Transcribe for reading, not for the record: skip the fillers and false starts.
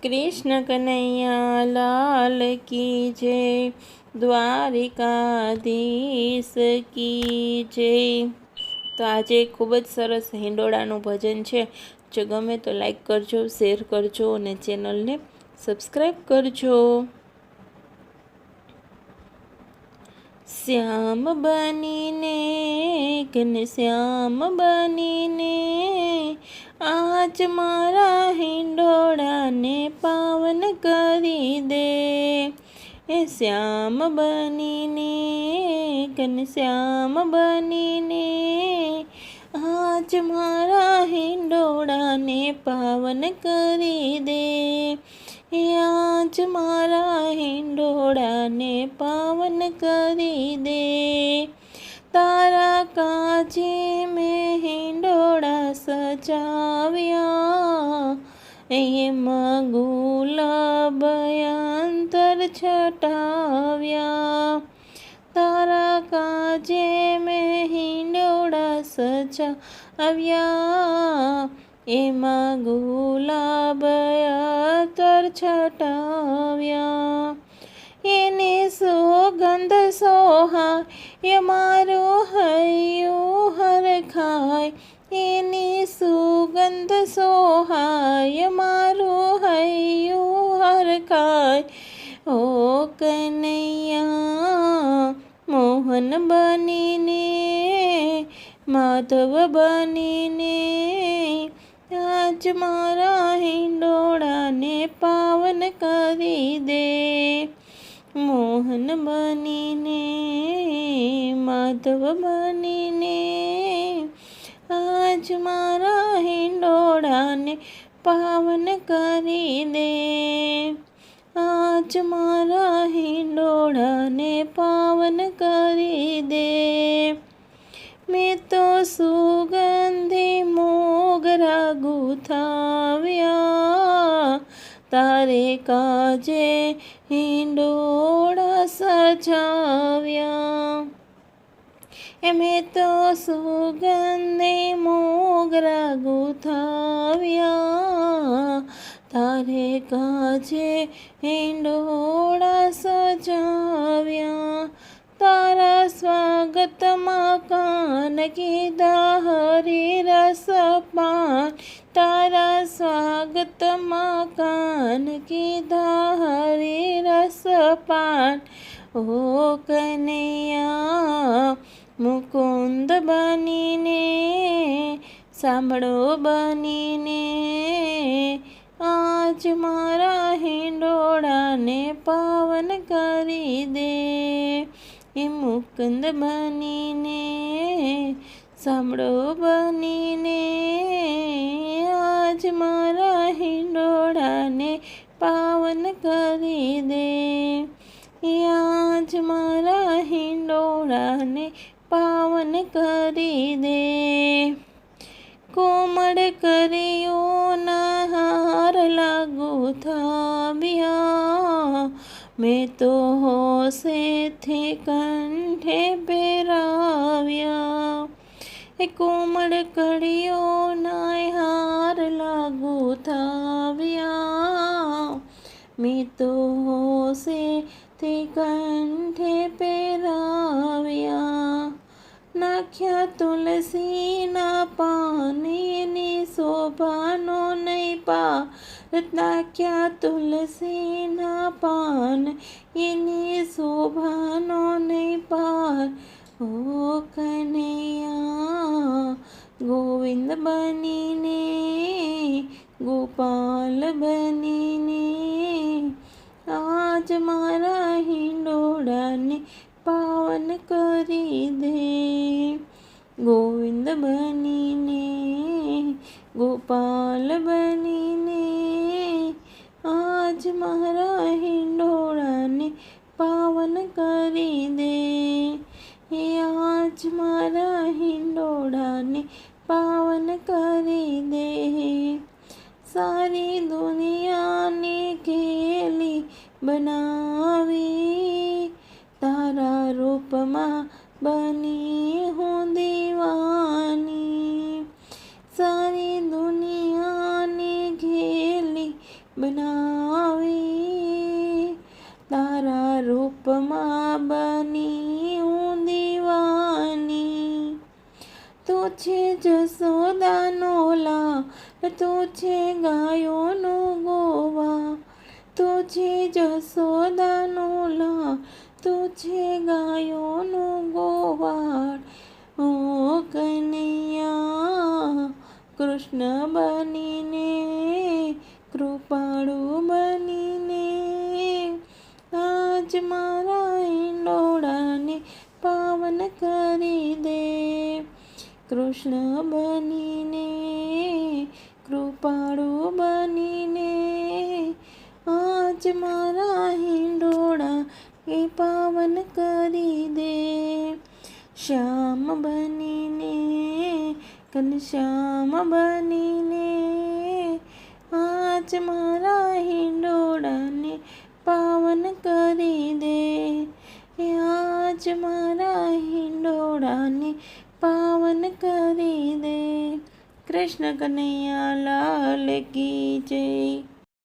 कृष्ण कन्हैया लाल की जय, દ્વારિકાધીશ કી જય। તો આજે ખૂબ જ સરસ હિંડોળાનું ભજન છે। જો ગમે તો લાઈક કરજો, શેર કરજો અને ચેનલને સબસ્ક્રાઈબ કરજો। શ્યામ બનીને ઘનશ્યામ બનીને આજ મારા હિંડોળાને પાવન કરી દે। એ શ્યામ બનીને ઘનશ્યામ બનીને આજ મારા હિંડોળાને પાવન કરી દે। એ આજ મારા હિંડોળાને પાવન કરી દે। તારા કાજે મેં હિંડોળા સજાવ્યા, એમાં ગુલાબ અંતર છટાવ્યા। તારા કાજે મેં હિંડોળા સજાવ્યા, એમાં ગુલાબ અત્તર છટાવ્યા। એને સુગંધ સોહાય મારું હૈયું હરખાય, એની સુગંધ સોહાય મારું હૈયું હરખાય। ઓ કનૈયા મોહન બનીને માધવ બનીને આજ મારા હિંડોળાને પાવન કરી દે। મોહન બનીને માધવ બનીને આજ મારા હિંડોળાને પાવન કરી દે। આજ મારા હિંડોળાને પાવન કરી દે। મેં તો સુગંધી મોગરા ગુથાવ્યા, તારે કાજે હિંડોળા સજાવ્યા। મેં તો સુગંધી મોગરા ગુથાવ્યા, તારે કાજે હિંડોળા સજાવ્યા। તારા સ્વાગતમાં કાન કીધા હરી રસ પાન, તારા સ્વાગતમાં કાન કીધા હરી રસ પાન। ઓ કનૈયા મુકુંદ બનીને સાંભળો બનીને આજ મારા હિંડોળાને પાવન કરી દે। એ મુકુંદ બનીને સાંભળો બનીને આજ મારા હિંડોળાને પાવન કરી દે। આજ મારા હિંડોળાને પાવન કરી દે। કોમળ કરીઓના હારલા ગુથાવ્યા, મેં તો હોશેથી કંઠે પહેરાવ્યા। એ કોમળ કળીઓના હારલા ગુથાવ્યા, મેં તો હોશેથી કંઠે પહેરાવ્યા। નાખ્યા તુલસીના પાન, એની શોભાનો નહીં પાર, નાખ્યા તુલસીના પાન, એની શોભાનો નહીં પાર। ઓ કનૈયા ગોવિંદ બનીને ગોપાલ બનીને આજ મારા હિંડોળાને પાવન કરી દે। ગોવિંદ બનીને ગોપાલ બનીને આજ મારા હિંડોળાને પાવન કરી દે। આજ મારા હિંડોળાને પાવન કરી દે। સારી દુનિયાને ઘેલી બનાવી, તારા રૂપમાં બની હું દીવાની। સારી દુનિયાને ઘેલી બનાવી, તારા રૂપમાં બની હું દીવાની. તું છે જસોદાનો લાલ, તું છે ગાયોનો ગોવા, તું છે જસોદાનો લાલ, તું છે ગાયોનો ગોવાળ. ઓ કનૈયા કૃષ્ણ બનીને, કૃપાળુ બનીને, આજ મારા હિંડોળાને પાવન કરી દે. કૃષ્ણ બનીને, કૃપાળુ બનીને, આજ મારા હિંડોળા એ પાવન કરી દે. શ્યામ બનીને, ઘનશ્યામ બનીને, આજ મારા હિંડોળાને પાવન કરી દે. આજ મારા હિંડોળાને પાવન કરી દે. કૃષ્ણ કનૈયા લાલ કી જય.